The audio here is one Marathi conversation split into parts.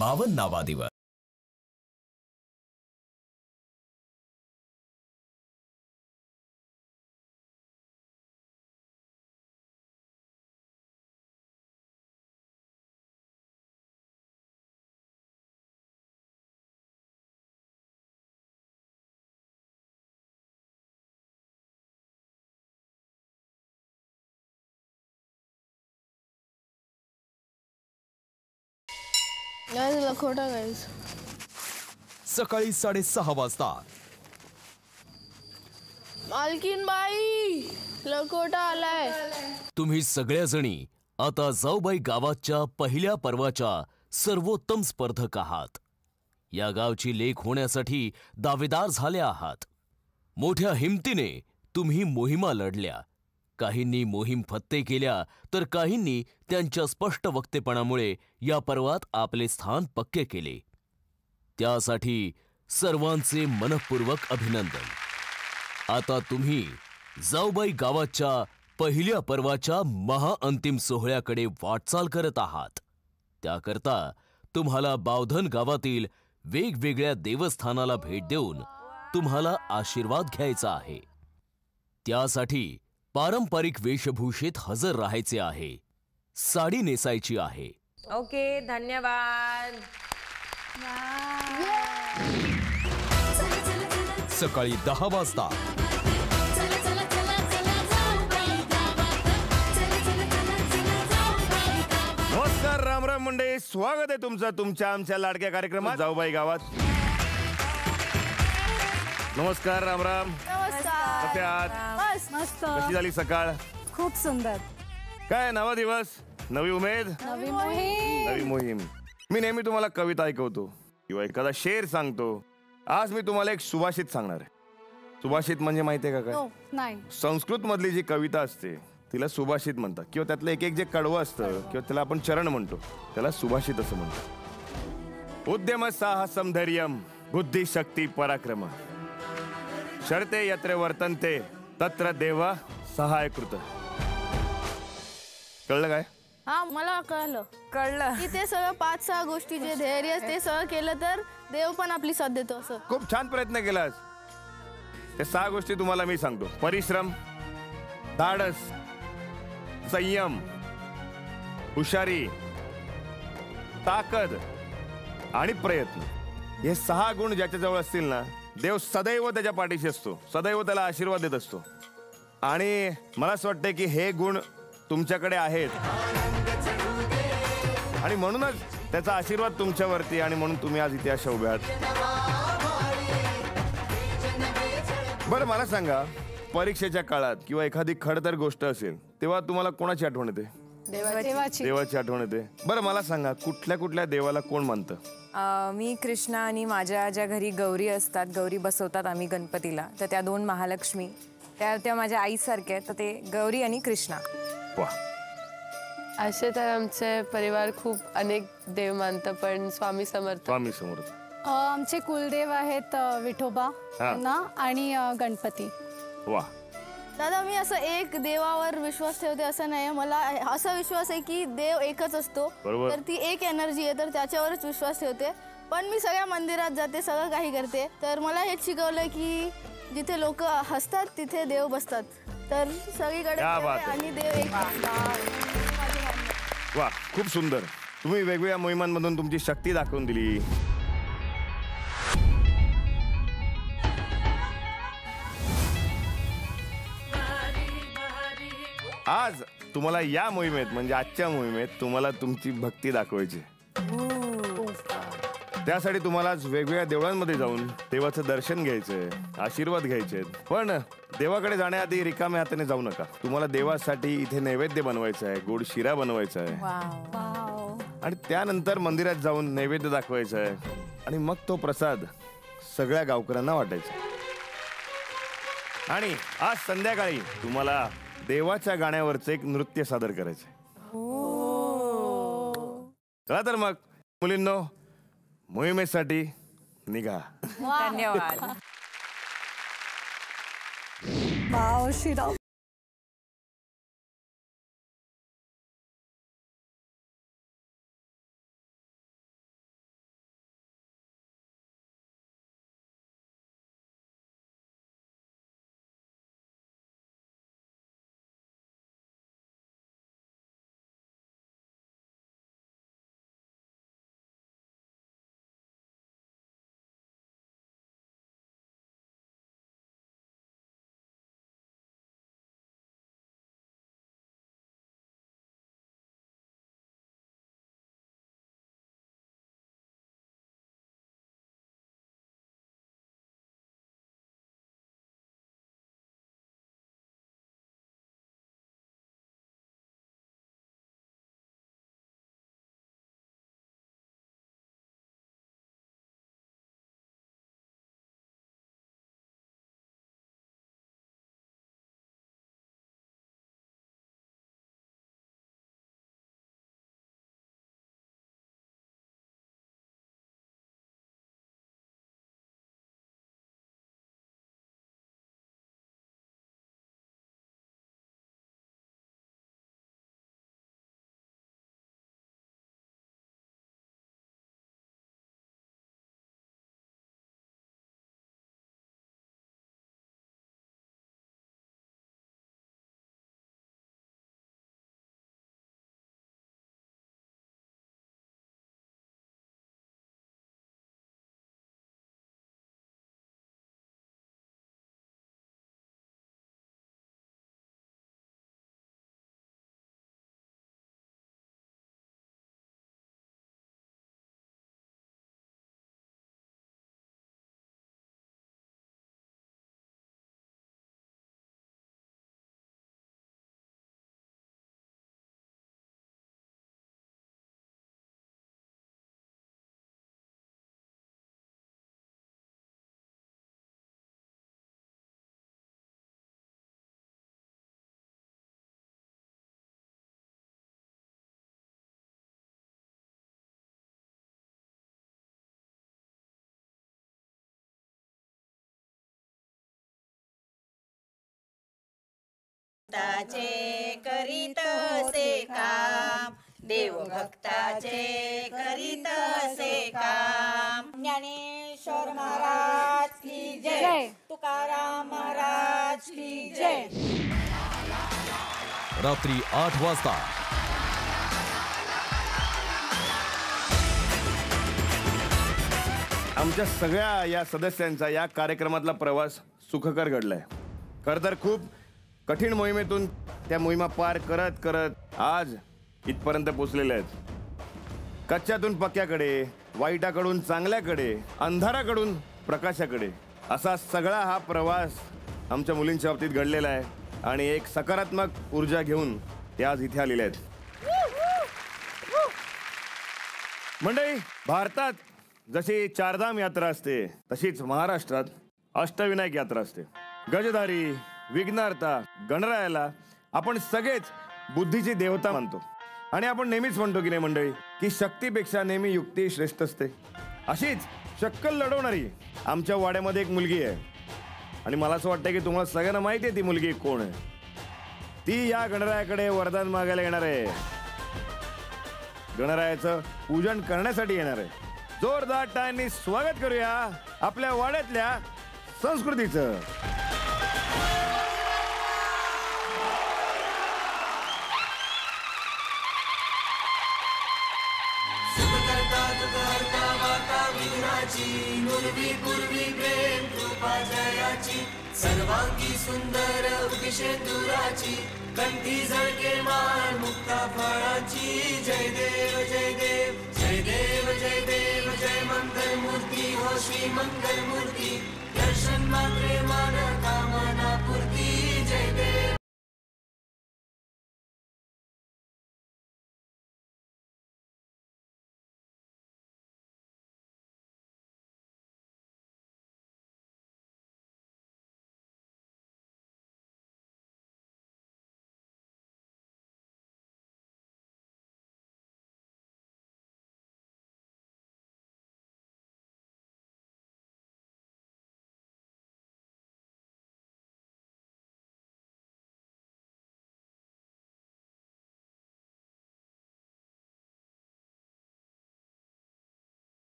52वा दिवस. लखोटा गाईस. सकाळी 6:30 वाजता. मालकीन बाई, लखोटा आलाय. तुम्ही सगळ्याजणी आता जाऊबाई गावाच्या पहिल्या पर्वाच्या सर्वोत्तम स्पर्धक आहात. या गावची लेख होण्यासाठी दावेदार झाले आहात. मोठ्या हिमतीने तुम्ही मोहिमा लढल्या. काहींनी मोहीम फत्ते केल्या तर काहींनी त्यांच्या स्पष्ट वक्तेपणामुळे या पर्वात आपले स्थान पक्के केले. त्यासाठी सर्वांचे मनःपूर्वक अभिनंदन. आता तुम्ही जाऊबाई गावाच्या पहिल्या पर्वाच्या महाअंतिम सोहळ्याकडे वाटचाल करत आहात. त्याकरता तुम्हाला बावधन गावातील वेगवेगळ्या देवस्थानाला भेट देऊन तुम्हाला आशीर्वाद घ्यायचा आहे. त्यासाठी पारंपरिक वेशभूषेत हजर राहायचे आहे. साडी नेसायची आहे. ओके, धन्यवाद. सकाळी 10 वाजता. नमस्कार, राम राम मंडळी. स्वागत आहे तुमचं तुमच्या आमच्या लाडक्या कार्यक्रमात जाऊबाई गावात. नमस्कार, राम राम. कसे आहात? मस्त. कशी झाली सकाळ? खूप सुंदर. काय नवा दिवस, नवी उमेद, नवी मोहीम. मी नेहमी तुम्हाला कविता ऐकवतो किंवा एखादा शेर सांगतो. आज मी तुम्हाला एक सुभाषित सांगणार आहे. सुभाषित म्हणजे माहितीये का काय? नाही. संस्कृत मधली जी कविता असते तिला सुभाषित म्हणतात, किंवा त्यातलं एक एक जे कडवं असतं किंवा त्याला आपण चरण म्हणतो त्याला सुभाषित असं म्हणतो. उद्यम साहसम धैर्यम बुद्धी शक्ती पराक्रम शर्ते यत्र वर्तन्ते तत्र देवा सहायकृत. कळलं काय? हा, मला कळलं की ते सगळं 5-6 गोष्टी जे धैर्य ते सगळं केलं तर देव पण आपली साथ देतो. असं खूप छान प्रयत्न केलास. ते 6 गोष्टी तुम्हाला मी सांगतो. परिश्रम, धाडस, संयम, हुशारी, ताकद आणि प्रयत्न. हे 6 गुण ज्याच्याजवळ असतील ना, देव सदैव त्याच्या पाठीशी असतो, सदैव त्याला आशीर्वाद देत असतो. आणि मला असं वाटतं की हे गुण तुमच्याकडे आहेत आणि म्हणूनच त्याचा आशीर्वाद तुमच्यावरती, आणि म्हणून तुम्ही आज इथे अशा उभ्या आहात. बरं, मला सांगा, परीक्षेच्या काळात किंवा एखादी खडतर गोष्ट असेल तेव्हा तुम्हाला कोणाची आठवण येते? देवाची आठवण येते. बरं, मला सांगा, कुठल्या कुठल्या देवाला कोण मानतं? मी कृष्णा, आणि माझ्या ज्या घरी गौरी असतात, गौरी बसवतात आम्ही गणपतीला, तर त्या 2 महालक्ष्मी त्या माझ्या आईसारख्या आहेत, तर ते गौरी आणि कृष्णा. वा. असे तर आमचे परिवार खूप अनेक देव मानतं, पण स्वामी समर्थ. स्वामी समर्थ. आमचे कुलदेव आहेत विठोबा आणि गणपती. वा. दादा, मी असं एक देवावर विश्वास ठेवते असं नाही. मला असा विश्वास आहे की देव एकच असतो, तर ती एक एनर्जी आहे, तर त्याच्यावरच विश्वास ठेवते. पण मी सगळ्या मंदिरात जाते, सगळं काही करते, तर मला हेच शिकवलं की जिथे लोक हसतात तिथे देव बसतात. तर सगळीकडे आणि देव एक. वा, खूप सुंदर. तुम्ही वेगवेगळ्या मोहिमांमधून तुमची शक्ती दाखवून दिली. आज तुम्हाला या मोहिमेत, म्हणजे आजच्या मोहिमेत, तुम्हाला तुमची भक्ती दाखवायची. त्यासाठी तुम्हाला वेगवेगळ्या देवळांमध्ये जाऊन देवाचं दर्शन घ्यायचंय, आशीर्वाद घ्यायचे. पण देवाकडे जाण्याआधी रिकाम्या हाताने जाऊ नका. तुम्हाला देवासाठी इथे नैवेद्य बनवायचं आहे, गोड शिरा बनवायचा आहे, आणि त्यानंतर मंदिरात जाऊन नैवेद्य दाखवायचा आहे, आणि मग तो प्रसाद सगळ्या गावकऱ्यांना वाटायचा. आणि आज संध्याकाळी तुम्हाला देवाच्या गाण्यावरचं एक नृत्य सादर करायचंय. चला तर मग मुलींनो, मोहिमेसाठी निघा. धन्यवाद. भक्ताचे करीत असे काम, देव भक्ताचे करीत असे काम. ज्ञानेश्वर महाराज की जय, तुकाराम महाराज की जय. रात्री 8 वाजता आमच्या सगळ्या या सदस्यांचा या कार्यक्रमातला प्रवास सुखकर घडलाय. खरं तर खूप कठीण मोहिमेतून त्या मोहिमा पार करत करत आज इथपर्यंत पोचलेले आहेत. कच्च्यातून पक्क्याकडे, वाईटाकडून चांगल्याकडे, अंधाराकडून प्रकाशाकडे असा सगळा हा प्रवास आमच्या मुलींच्या बाबतीत घडलेला आहे आणि एक सकारात्मक ऊर्जा घेऊन ते आज इथे आलेले आहेत. मंडळी, भारतात जशी चारधाम यात्रा असते तशीच महाराष्ट्रात अष्टविनायक यात्रा असते. गजधारी, विघ्नहर्ता गणरायाला आपण सगळेच बुद्धीची देवता मानतो आणि आपण नेहमीच म्हणतो की नाही मंडळी, की शक्तीपेक्षा नेहमी युक्ती श्रेष्ठ असते. अशीच शक्कल लढवणारी आमच्या वाड्यामध्ये एक मुलगी आहे आणि मला असं वाटतं की तुम्हाला सगळ्यांना माहिती आहे ती मुलगी कोण आहे. ती या गणरायाकडे वरदान मागायला येणार आहे, गणरायाचं पूजन करण्यासाठी येणार आहे. जोरदार टाळ्यांनी स्वागत करूया आपल्या वाड्यातल्या संस्कृतीचं. सर्वांगी सुंदर उदिशेंदुराची, कंठी झळके माळ मुक्ता फळाची. जय देव जय देव जय देव जय देव जय मंगल मूर्ती हो श्री मंगल मूर्ती. दर्शन मात्रे मान कामना पूर्ती. जय देव.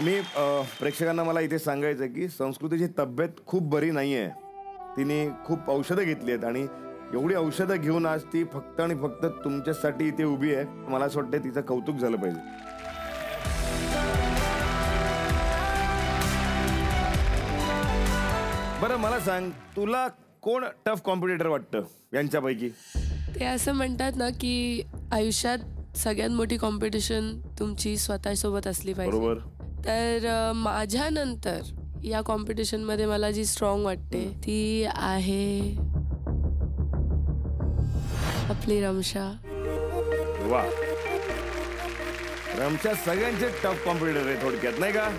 मी प्रेक्षकांना मला इथे सांगायचं की संस्कृतीची तब्येत खूप बरी नाही आहे. तिने खूप औषधं घेतली आहेत आणि एवढी औषधं घेऊन आज ती फक्त आणि फक्त तुमच्यासाठी इथे उभी आहे. मला असं वाटतं तिचं कौतुक झालं पाहिजे. बरं मला सांग, तुला कोण टफ कॉम्पिटिटर वाटतं यांच्यापैकी? ते असं म्हणतात ना की आयुष्यात सगळ्यात मोठी कॉम्पिटिशन तुमची स्वतःसोबत असली पाहिजे. बरोबर. तर माझ्यानंतर या कॉम्पिटिशनमध्ये मला जी स्ट्रॉंग वाटते ती आहे आपली रमशा. वा, रमशा सगळ्यांचे टफ कॉम्पिटिटर आहे थोडक्यात, नाही का?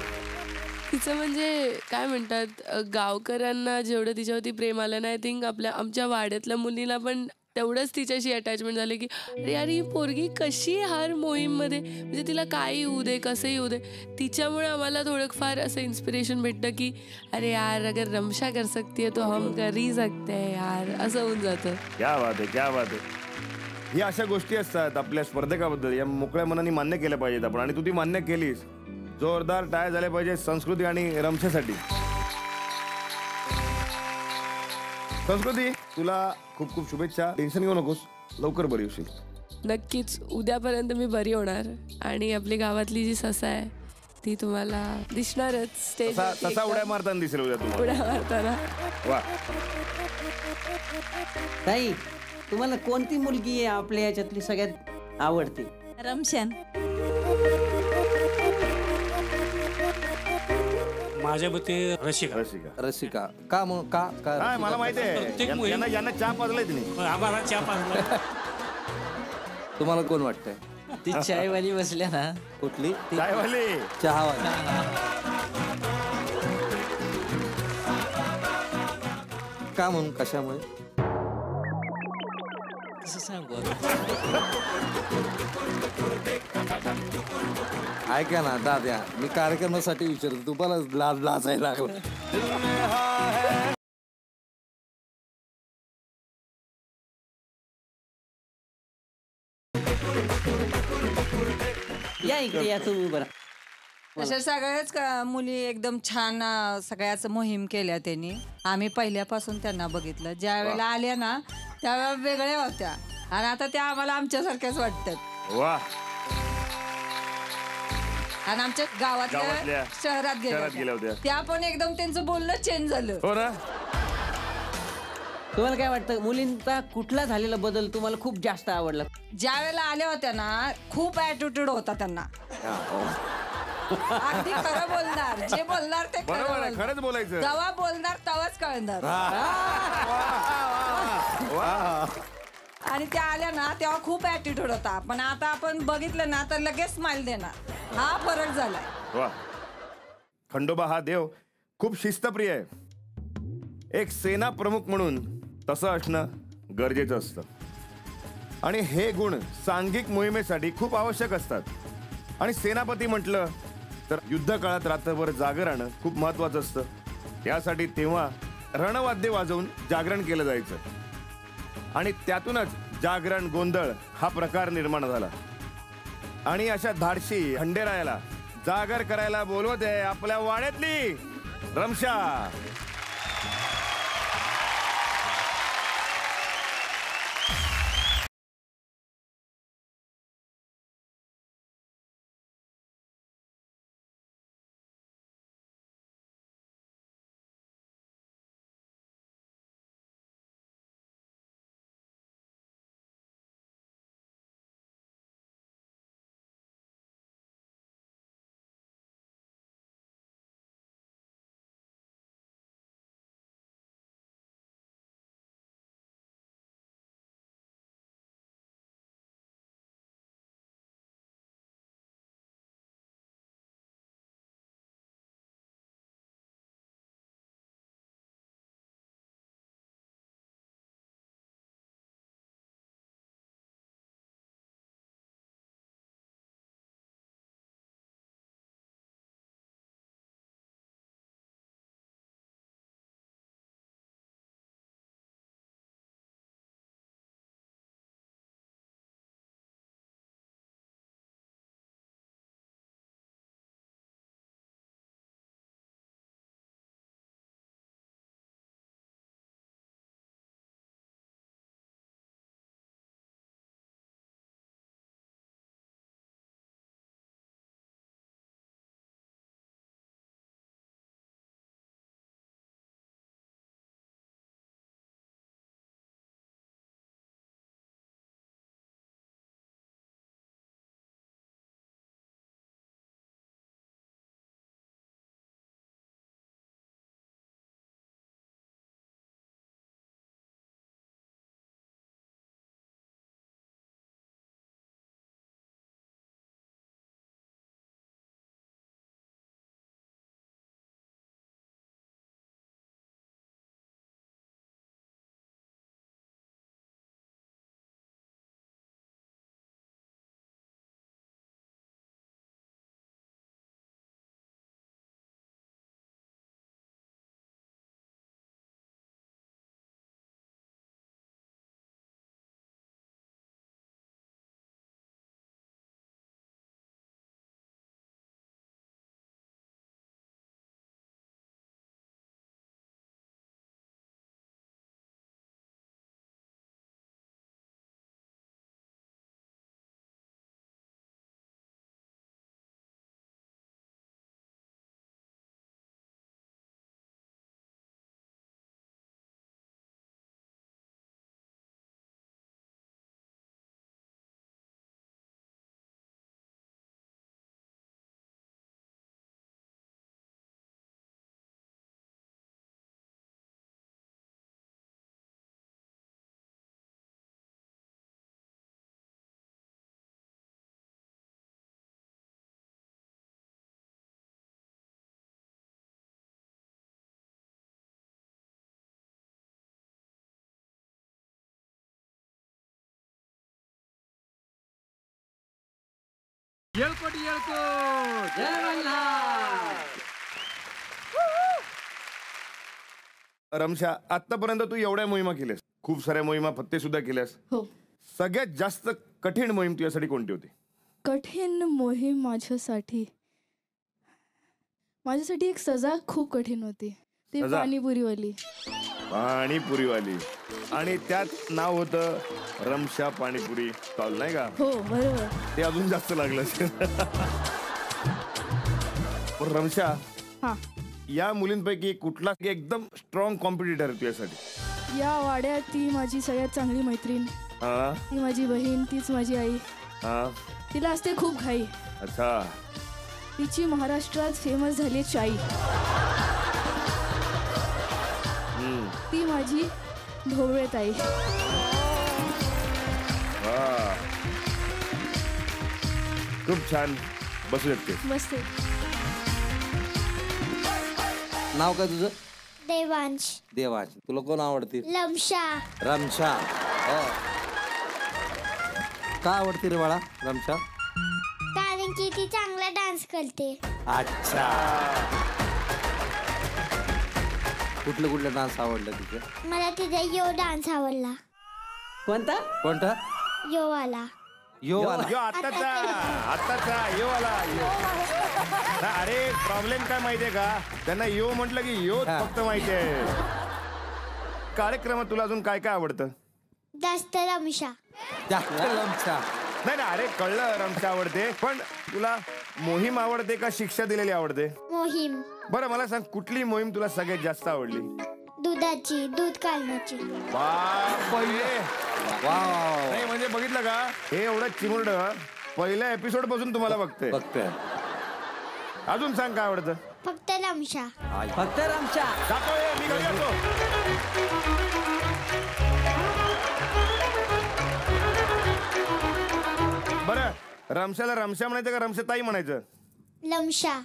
तिचं म्हणजे काय म्हणतात, गावकऱ्यांना जेवढं तिच्यावरती प्रेम आलं ना, आय थिंक आमच्या वाड्यातल्या मुलीला पण तेवढंच तिच्याशी अटॅचमेंट झालं की अरे यार ही पोरगी कशी हर मोहीममध्ये, म्हणजे तिला काय येऊ दे कसंही येऊ दे, तिच्यामुळे आम्हाला थोडंफार असं इन्स्पिरेशन भेटतं की अरे यार अगर रमशा कर सकती है तो हम कर ही सकते हैं यार, असं होऊन जातं. क्या बात आहे, क्या बात आहे. ही अशा गोष्टी असतात आपल्या स्पर्धकाबद्दल, या मोकळ्या मनाने मान्य केल्या पाहिजेत आपण, आणि तू ती मान्य केलीस. जोरदार टाळ्या झाल्या पाहिजे संस्कृती आणि रमशेसाठी. संस्कृती, तुला खूप खूप शुभेच्छा. टेन्शन घेऊ नकोस, लवकर बरी होशील. नक्कीच उद्यापर्यंत मी बरी होणार आणि आपली गावातली जी ससा आहे ती तुम्हाला दिसणारच. तसा उड्या मारताना दिसेल उद्या तुम्हाला. उड्या मारताना. वा. ताई, तुम्हाला कोणती मुलगी आहे आपल्या याच्यातली सगळ्यात आवडते? रमशन. माझ्या मते रसिका. रसिका. रसिका का मग का काय मला माहिती आहे, यांना चहा पाजलाय तिने. आम्हाला चहा पाजला. तुम्हाला कोण वाटतंय? ती चायवाली बसल्या ना. कुठली? चायवाली. चहावाली. का म्हणून, कशामुळे? कसं सांगू? ऐका ना दाद्या, मी कार्यक्रमासाठी विचारतो, तुम्हाला लाजायला लागलं. या इकडे या तुम्ही. बरं, तशा सगळ्याच मुली एकदम छान सगळ्याच मोहीम केल्या त्यांनी. आम्ही पहिल्यापासून त्यांना बघितलं. ज्या वेळेला आल्या ना त्यावेळेला वेगळ्या होत्या आणि आता त्या आम्हाला आमच्यासारख्याच वाटतात. वा. आणि आमच्या गावातल्या शहरात गेल्या होत्या, त्या पण एकदम त्यांचं बोलणं चेंज झालं. हो ना. तुम्हाला काय वाटतं, मुलींचा कुठला झालेला बदल तुम्हाला खूप जास्त आवडला? ज्या वेळेला आल्या होत्या ना खूप ऍटिट्यूड होता त्यांना. अगदी खरं बोलणार, जे बोलणार ते खरंच बोलायचं. जेव्हा बोलणार तेव्हाच कळणार. आणि त्या आल्या ना तेव्हा खूप ऍटिट्यूड होता, पण आता आपण बघितलं ना तर लगेच स्माइल देणार. हा फरक झालाय. वा. खंडोबा हा देव खूप शिस्तप्रिय आहे. एक सेना प्रमुख म्हणून तसं असणं गरजेचं असतं, आणि हे गुण सांघिक मोहिमेसाठी खूप आवश्यक असतात. आणि सेनापती म्हटलं तर युद्ध काळात रात्रभर जागं राहणं खूप महत्वाचं असतं. यासाठी तेव्हा रणवाद्य वाजवून जागरण केलं जायचं, आणि त्यातूनच जागरण गोंधळ हा प्रकार निर्माण झाला. आणि अशा धाडशी खंडेरायाला जागर करायला बोलवत आहे आपल्या वाड्यातली रमशा. येळकोट येळकोट जय मल्हार. रमशा, आतापर्यंत तू एवढ्या मोहिमा केल्यास, खूप साऱ्या मोहिमा फत्ते सुद्धा केल्यास. हो. सगळ्यात जास्त कठीण मोहीम तुझ्यासाठी कोणती होती? कठीण मोहीम माझ्यासाठी एक सजा खूप कठीण होती, ती सजा? पाणीपुरीवाली. पाणीपुरीवाली. आणि त्यात नाव होतं रमशा पाणीपुरी स्टॉल, नाही का? हो बरोबर. ते अजून जास्त लागलं असेल. पण रमशा, हा, या मुलींपैकी कुठला एकदम स्ट्रॉंग कॉम्पिटिटर आहे तुझ्यासाठी? या वाड्यात ती माझी सगळ्यात चांगली मैत्रीण, हा ती माझी बहीण, तीच माझी आई. हा. तिला असते खूप घाई. अच्छा. तिची महाराष्ट्रात फेमस झाली चाई. ती माझी ढोबळे ताई. वा, खूप छान. बसू शकते. बसते. नाव काय तुझं? देवांश. देवांश. तुला कोण आवडते? लमशा. रमशा. हो. का आवडते रे बाळा रमशा? कारण की ती चांगला डान्स करते. अच्छा. कुठले डान्स आवडले तुझे? मला तिचा यो डान्स आवडला. कोणता? कोणता? यो वाला. यो आताचा यो आला. अरे प्रॉब्लेम काय माहितीये का, त्यांना यो म्हटलं की यो फक्त माहितीये. कार्यक्रमात तुला अजून काय काय आवडतं? जास्त रमशा. रमशा. नाही ना, अरे कळलं रमशा आवडते, पण तुला मोहीम आवडते का शिक्षा दिलेली आवडते? मोहीम. बरं मला सांग, कुठली मोहीम तुला सगळ्यात जास्त आवडली? दुधाची, दूध काढण्याची. नाही म्हणजे बघितलं का, हे एवढं चिमुरड पहिल्या एपिसोड पासून तुम्हाला बघते. अजून सांग काय आवडतं? फक्त रमशा. फक्त रमशा. जातोय मी घरी येतो. बरं, रमशाला रमशा म्हणायचं का रमशा ताई म्हणायचं? लमशा.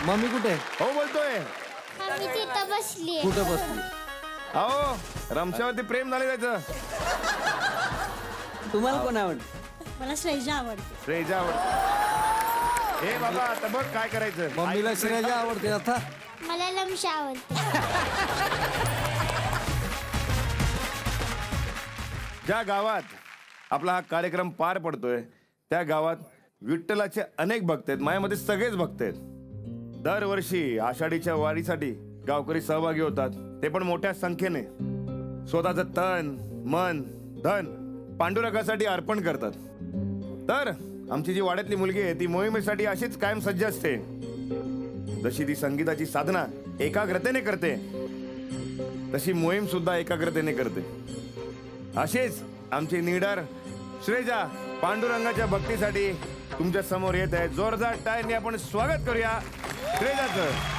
मम्मी कुठे? हो बोलतोय. मी तिथं बसली. कुठे बसली? अहो रमशावरती प्रेम झाले त्याचं. तुम्हाला कोण आवडतं? मला श्रेजा आवडते. श्रेजा आवडते. हे बाबा आता बघ काय करायचं. मम्मीला श्रेजा आवडते. आता मला लमशा आवडते. ज्या गावात आपला हा कार्यक्रम पार पडतोय त्या गावात विठ्ठलाचे अनेक भक्त आहेत. माझ्यामध्ये सगळेच भक्त आहेत. दरवर्षी आषाढीच्या वारीसाठी गावकरी सहभागी होतात, ते पण मोठ्या संख्येने. स्वतःचं तन मन धन पांडुरंगासाठी अर्पण करतात. तर आमची जी वाड्यातली मुलगी आहे ती मोहिमेसाठी अशीच कायम सज्ज असते. जशी ती संगीताची साधना एकाग्रतेने करते, तशी मोहीम सुद्धा एकाग्रतेने करते. अशीच आमची नीडर श्रेजा पांडुरंगाच्या भक्तीसाठी तुमच्या समोर येत आहे. जोरदार टाळ्यांनी आपण स्वागत करूया श्रेजाचं.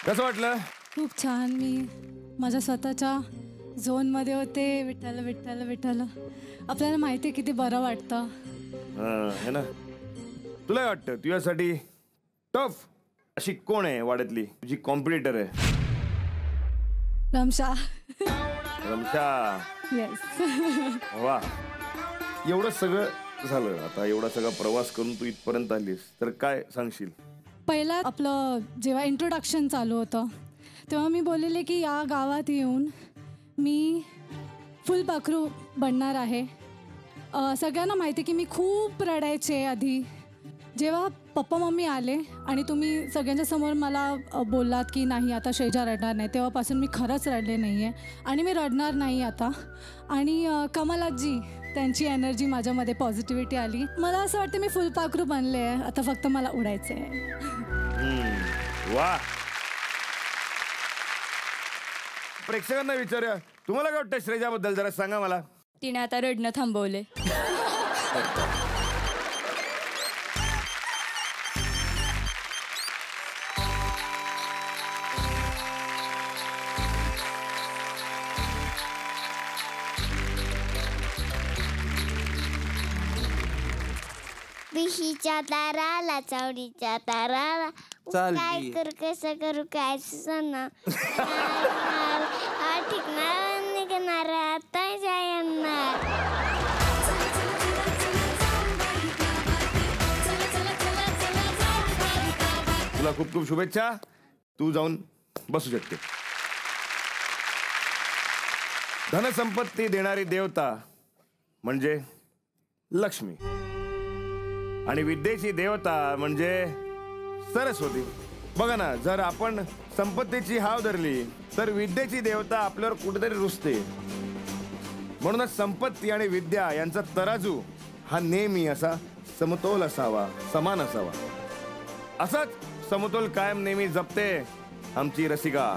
कसं वाटलं? खूप छान. मी माझ्या स्वतःच्या झोनमध्ये होते. विठ्ठल विठ्ठल विठ्ठल. आपल्याला माहिती आहे किती बरं वाटतं. है ना. तुला वाटतं तुझ्यासाठी टफ अशी कोण आहे वाड्यातली तुझी कॉम्पिटिटर आहे? रमशा. रमशा. येस. वा. एवढं सगळं झालं, आता एवढा सगळा प्रवास करून तू इथपर्यंत आलीस, तर काय सांगशील? पहिला आपलं जेव्हा इंट्रोडक्शन चालू होतं तेव्हा मी बोललेले की या गावात येऊन मी फुलपाखरू बनणार आहे. सगळ्यांना माहिती की मी खूप रडायचे आधी. जेव्हा पप्पा मम्मी आले आणि तुम्ही सगळ्यांच्या समोर मला बोललात की नाही आता श्रेजा रडणार नाही, तेव्हापासून मी खरंच रडले नाही आहे आणि मी रडणार नाही आता. आणि कमलाजी त्यांची एनर्जी माझ्यामध्ये पॉझिटिव्हिटी आली. मला असं वाटतं मी फुलपाखरू बनले आहे, आता फक्त मला उडायचं आहे. वा. प्रेक्षकांना विचारूया, तुम्हाला काय वाटतं श्रेजाबद्दल, जरा सांगा मला. तिने आता रडणं थांबवले. बिशीच्या ताराला चावडीच्या ताराला काय करू कसं करू काय सुचना. ठिकणार निघणार आता जाणार. तुला खूप खूप शुभेच्छा. तू जाऊन बसू शकते. धनसंपत्ती देणारी देवता म्हणजे लक्ष्मी आणि विद्येची देवता म्हणजे सरस्वती. बघा ना, जर आपण संपत्तीची हाव धरली तर विद्येची देवता आपल्यावर कुठेतरी रुसते. म्हणूनच संपत्ती आणि विद्या यांचा तराजू हा नेहमी असा समतोल असावा, समान असावा. असाच समतोल कायम नेहमी जपते आमची रसिका.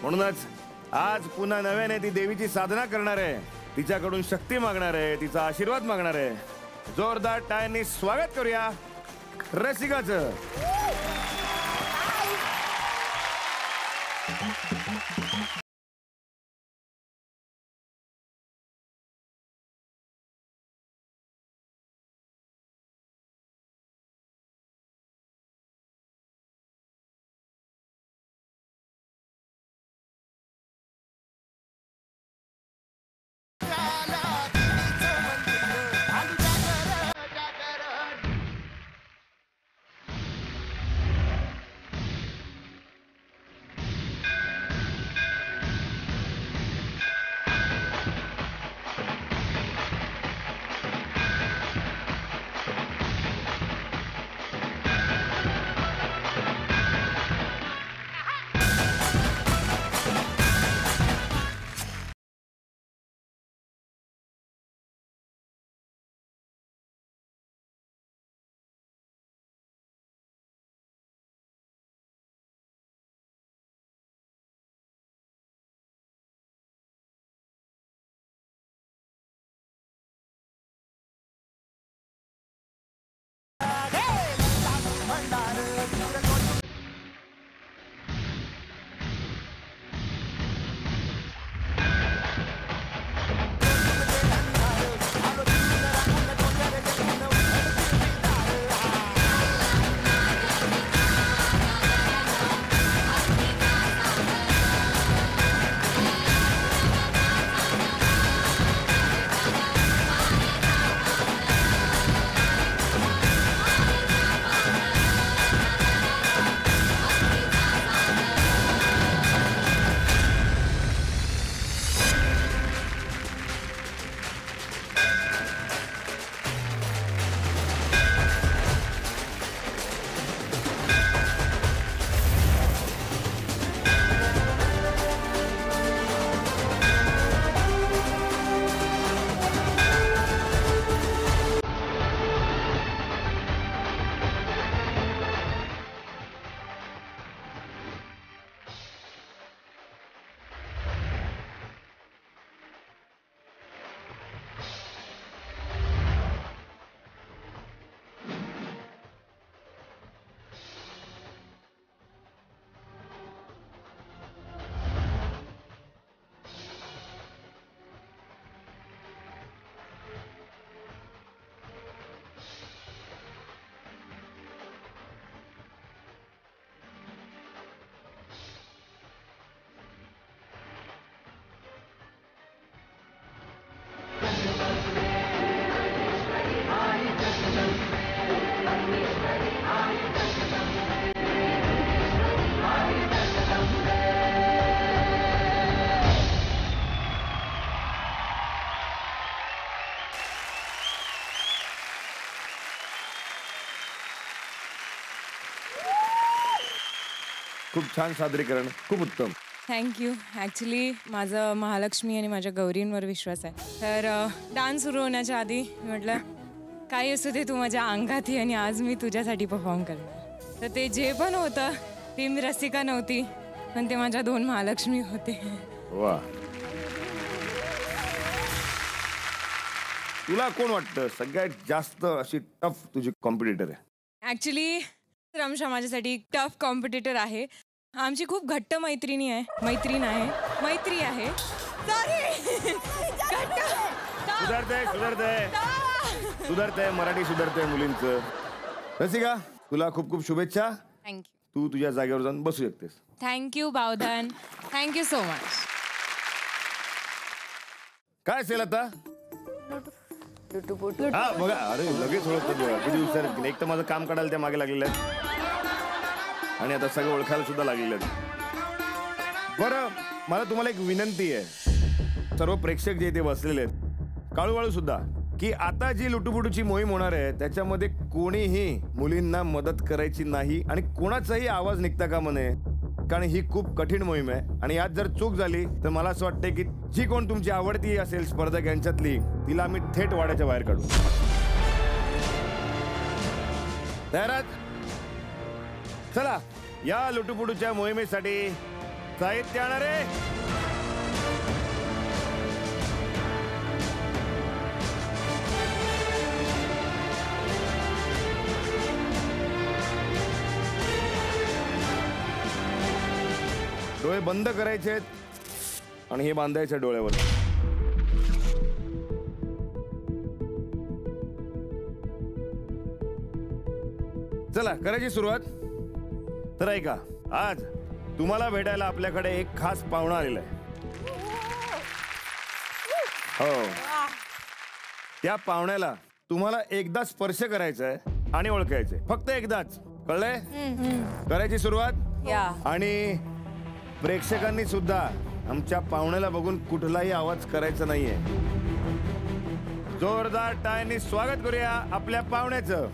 म्हणूनच आज पुन्हा नव्याने ती देवीची साधना करणार आहे, तिच्याकडून शक्ती मागणार आहे, तिचा आशीर्वाद मागणार आहे. जोरदार टाळ्यांनी स्वागत करूया रसिकाचं. खूप छान सादरीकरण, खूप उत्तम. थँक्यू. ॲक्च्युली माझं महालक्ष्मी आणि माझ्या गौरींवर विश्वास आहे. तर डान्स सुरू होण्याच्या आधी म्हटलं काही असू दे, तू माझ्या अंगात ये आणि आज मी तुझ्यासाठी परफॉर्म करणार. तर ते जे पण होतं ते मी रसिका नव्हती, पण ते माझ्या 2 महालक्ष्मी होते. वा. तुला कोण वाटतं सगळ्यात जास्त अशी टफ तुझी कॉम्पिटिटर आहे? ॲक्च्युली रमशा माझ्यासाठी टफ कॉम्पिटिटर आहे. आमची खूप घट्ट मैत्री आहे. सुधारतंय मराठी सुधारतंय मुलींचं. रसिका, तुला खूप खूप शुभेच्छा. थँक्यू. तू तुझ्या जागेवर जाऊन बसू शकतेस. Thank you Bavdhan. Thank you so much. काय असेल आता? हा बघा, अरे लगेच ओळखतो. किती दिवसात एक तर माझं काम काढायला त्या मागे लागलेलं आहे आणि आता सगळं ओळखायला सुद्धा लागलेलं आहे. बरं, मला तुम्हाला एक विनंती आहे, सर्व प्रेक्षक जे इथे बसलेले आहेत, काळूवाळू सुद्धा, की आता जी लुटूपुटूची मोहीम होणार आहे त्याच्यामध्ये कोणीही मुलींना मदत करायची नाही आणि कोणाचाही आवाज निघता कामा नये, कारण ही खूप कठीण मोहीम आहे. आणि यात जर चूक झाली तर मला असं वाटतं की जी कोण तुमची आवडती असेल स्पर्धक यांच्यातली, तिला आम्ही थेट वाड्याच्या बाहेर काढू. तयारात? चला, या लुटूपुटूच्या मोहिमेसाठी साहित्य आणणारे डोळे बंद करायचे आणि हे बांधायचे डोळ्यावर. चला, करायची सुरुवात. तर ऐका, आज तुम्हाला भेटायला आपल्याकडे एक खास पाहुणा आलेला आहे. हो, त्या पाहुण्याला तुम्हाला एकदा स्पर्श करायचा आहे आणि ओळखायचंय, फक्त एकदाच. कळलंय? करायची सुरुवात. आणि प्रेक्षकांनी सुद्धा आमच्या पाहुण्याला बघून कुठलाही आवाज करायचा नाहीये. जोरदार टाळ्यांनी स्वागत करूया आपल्या पाहुण्याचं.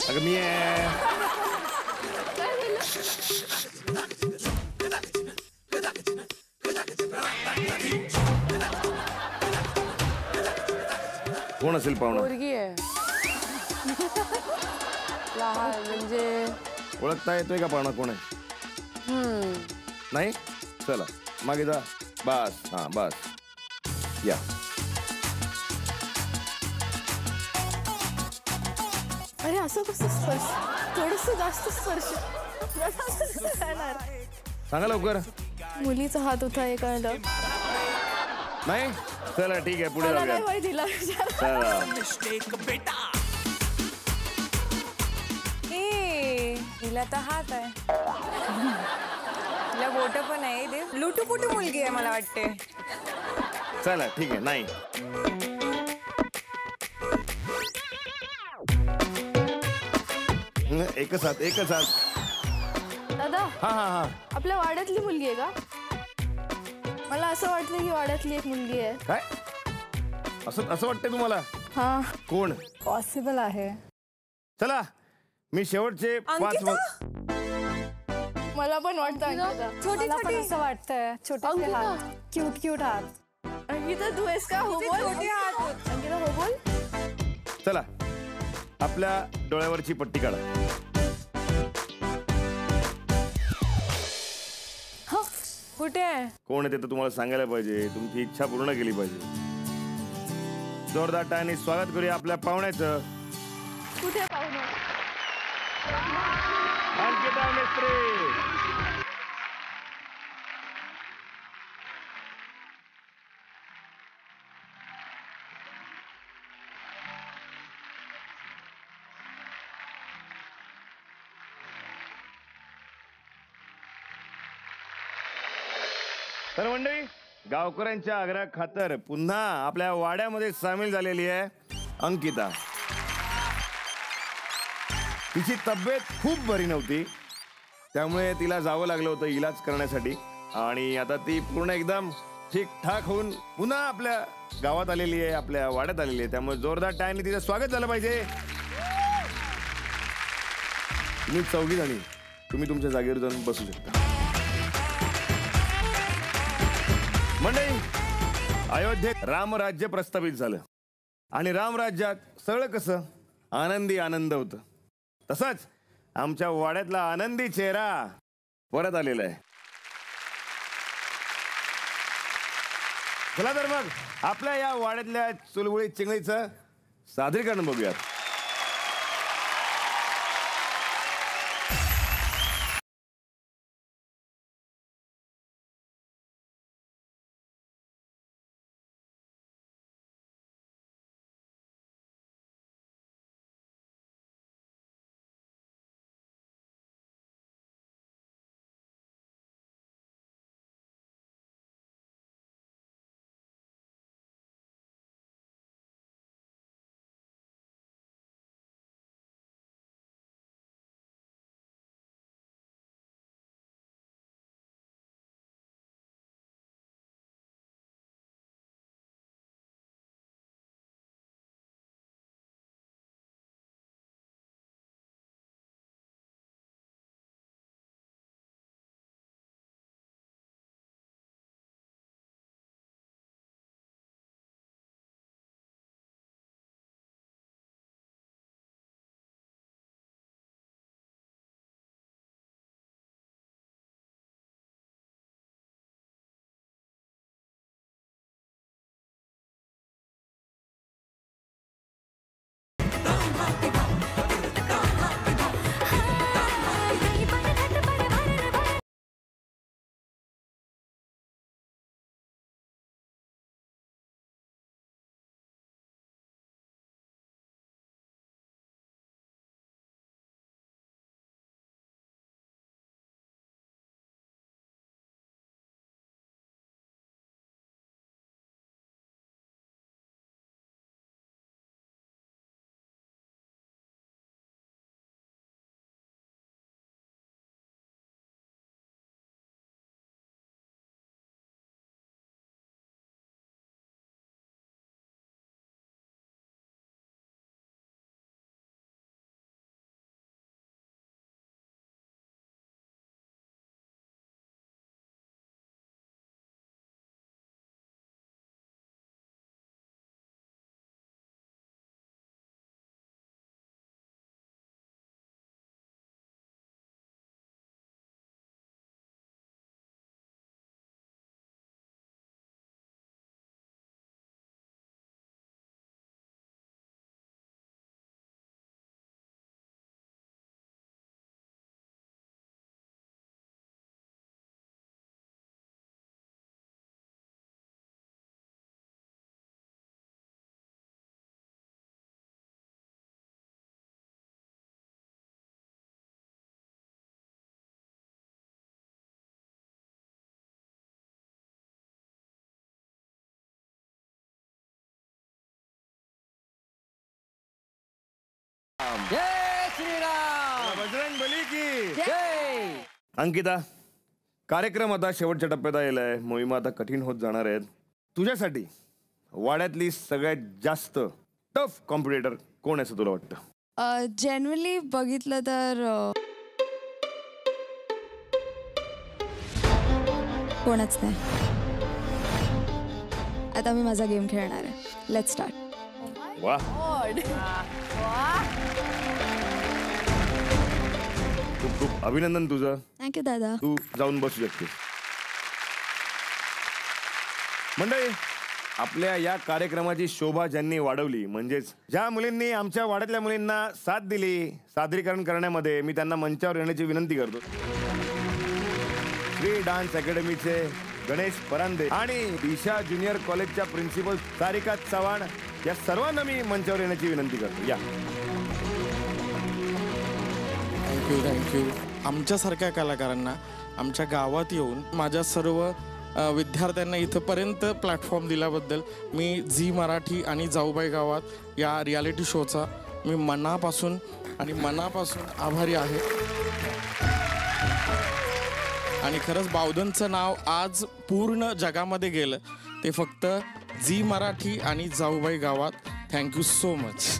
अगं मी आहे. कोण असेल पाहुणा? पोरगी आहे. लहान म्हणजे ओळखता येतोय का पाहुणा कोण आहे? नाही? चला मागे जा. बस. हा बस, या. अरे असं कसं स्पर्श? थोडस जास्त स्पर्श. सांगा लवकर. मुलीचा हात होता हे कळलं नाही? चला ठीक आहे, पुढे मला जाऊया. नाही माहिती तिला. हिला तर हात आहे, तिला बोट पण आहे. लुटूपुटू मुलगी आहे मला वाटते. चला ठीक आहे. नाही, एकच हात, एकच हात. दादा, हा हा हा, आपल्या वाड्यातली मुलगी आहे का? मला असं वाटलं की वाड्यातली एक मुलगी आहे. काय असं वाटतंय तुम्हाला? हा. कोण? पॉसिबल आहे. चला, मी शेवटचे 5 मला पण वाटतं. छोटी छोटी असं वाटतंय. छोटे हात, क्यूट क्यूट हात. अंकिता तू आहेस का? हो बोल. अंकिता हो बोल. चला, आपल्या डोळ्यावरची पट्टी काढा. कुठे आहे? कोण आहे ते तर तुम्हाला सांगायला पाहिजे. तुमची इच्छा पूर्ण केली पाहिजे. जोरदार टाळ्यांनी स्वागत करूया आपल्या पाहुण्याचं. कुठे पाहुणे? अंकिता मिस्त्री. तर मंडळी, गावकऱ्यांच्या आग्रहा खातर पुन्हा आपल्या वाड्यामध्ये सामील झालेली आहे अंकिता. तिची तब्येत खूप बरी नव्हती, त्यामुळे तिला जावं लागलं होतं इलाज करण्यासाठी. आणि आता ती पूर्ण एकदम ठीकठाक होऊन पुन्हा आपल्या गावात आलेली आहे, आपल्या वाड्यात आलेली आहे. त्यामुळे जोरदार टाळ्यांनी तिचं स्वागत झालं पाहिजे. तुम्ही चौघी जणी तुम्ही तुमच्या जागेवर जाऊन बसू शकता. मंडळी, अयोध्येत रामराज्य प्रस्थापित झालं आणि रामराज्यात सगळं कसं आनंदी आनंद होतं, तसंच आमच्या वाड्यातला आनंदी चेहरा परत आलेला आहे. चला तर मग आपल्या या वाड्यातल्या चुलबुळी चिंगळीचं सादरीकरण बघूयात. जय श्रीराम. बजरंग बली की जय. अंकिता, कार्यक्रम आता शेवटच्या टप्प्यात आलेला मोहीम आता कठीण होत जाणार आहेत. तुझ्यासाठी वाड्यातली सगळ्यात जास्त टफ कॉम्पिटिटर कोण आहे असं तुला वाटतं? जनरली बघितलं तर कोणच नाही. आता मी माझा गेम खेळणार आहे. Let's start. वा, खूप खूप अभिनंदन तुझं. थँक्यू दादा. तू जाऊन बसू शकतेस. मंडळी, आपल्या या कार्यक्रमाची शोभा ज्यांनी वाढवली, म्हणजेच ज्या मुलींनी आमच्या वाड्यातल्या मुलींना साथ दिली सादरीकरण करण्यामध्ये, मी त्यांना मंचावर येण्याची विनंती करतो. श्री डान्स अकॅडमीचे गणेश परांदे आणि दिशा ज्युनियर कॉलेजच्या प्रिन्सिपल सारिका चव्हाण या सर्वांना मी मंचावर येण्याची विनंती करतो. या. थँक्यू. आमच्यासारख्या कलाकारांना आमच्या गावात येऊन माझ्या सर्व विद्यार्थ्यांना इथंपर्यंत प्लॅटफॉर्म दिल्याबद्दल मी झी मराठी आणि जाऊबाई गावात या रियालिटी शोचा मी मनापासून आभारी आहे. आणि खरंच बावधनचं नाव आज पूर्ण जगामध्ये गेलं ते फक्त झी मराठी आणि जाऊबाई गावात. Thank you so much.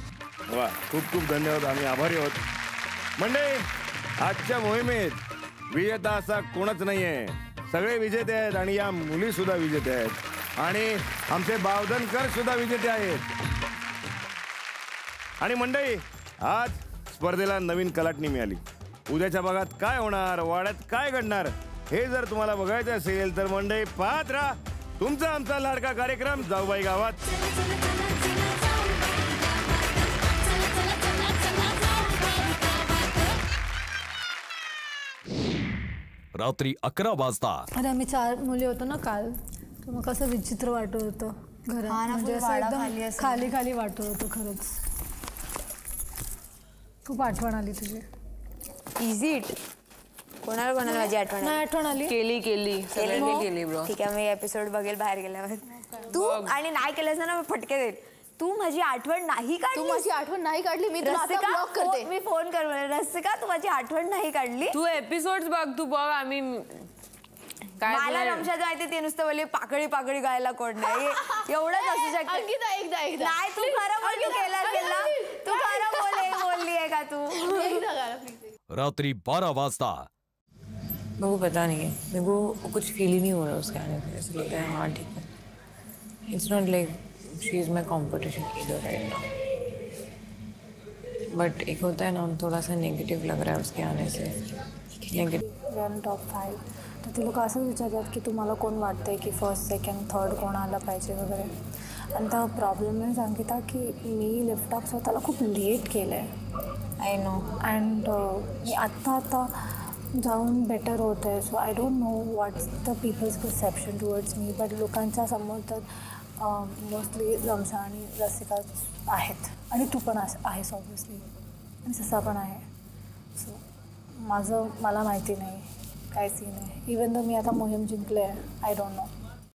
वा, खूप खूप धन्यवाद. आम्ही आभारी आहोत. मंडळी, आजच्या मोहिमेत विजेता असा कोणच नाहीये. सगळे विजेते आहेत आणि या मुली सुद्धा विजेते आहेत आणि आमचे बावधनकर सुद्धा विजेते आहेत. आणि मंडळी, आज स्पर्धेला नवीन कलाटणी मिळाली. उद्याच्या भागात काय होणार, वाड्यात काय घडणार हे जर तुम्हाला बघायचं असेल तर मंडळी पाहत राहा तुमचा आमचा लाडका कार्यक्रम जाऊबाई गावात. रात्री 11 वाजता. अरे आम्ही 4 मुली होतो ना काल, तर मग कसं विचित्र वाटत होतं घरात. म्हणजे असं एकदम खाली खाली वाटत होतं खरंच. खूप आठवण आली तुझी. Easy it. कोणाला माझी आठवण आली? केली ब्रो. ठीक आहे, मी एपिसोड बघेल बाहेर गेल्यावर. तू आणि नाही केलंस ना मी फटके देईल. तू माझी आठवण नाही काढली. मी तुला आता ब्लॉक करते. मी फोन कर रसिका, तू माझी आठवण नाही काढली. तू एपिसोड बघ. आम्ही मला रमशाचं माहिती, ते नुसतं बोलले पाकळी पाकळी गायला कोण नाही, एवढंच असू शकतं. एकदा नाही, तू खरं बोल. तू केलं असेल ना, तू खरं बोलली आहे का तू? रात्री 12 वाजता. मेरे को पता नहीं है, मेरे को कुछ फील ही नहीं हो रहा उसके आने पे. ऐसा लगता है हाँ ठीक है. It's not like she is my competition either right now. But एक होता है ना, थोड़ा सा नेगेटिव लग रहा है उसके आने से. नेगेटिव टॉप 5 तर ते लोक असंच विचारतात की तुम्हाला कोण वाटतंय की फर्स्ट सेकंड थर्ड कोण आलं पाहिजे वगैरे. आणि त्या प्रॉब्लेम आहे सांगितला की मी लिफ्टअप स्वतःला खूप लेट केलं आहे. I know. अँड मी आत्ता जाऊन बेटर होत आहे. So I don't know what's the people's perception towards me. But लोकांच्या समोर तर मोस्टली रमशा आणि रसिका आहेत आणि तू पण आहेस ऑब्विसली आणि ससा पण आहे. सो मला माहिती नाही काय सीन आहे. इवन दो मी आता मोहीम जिंकले आहे. I don't no.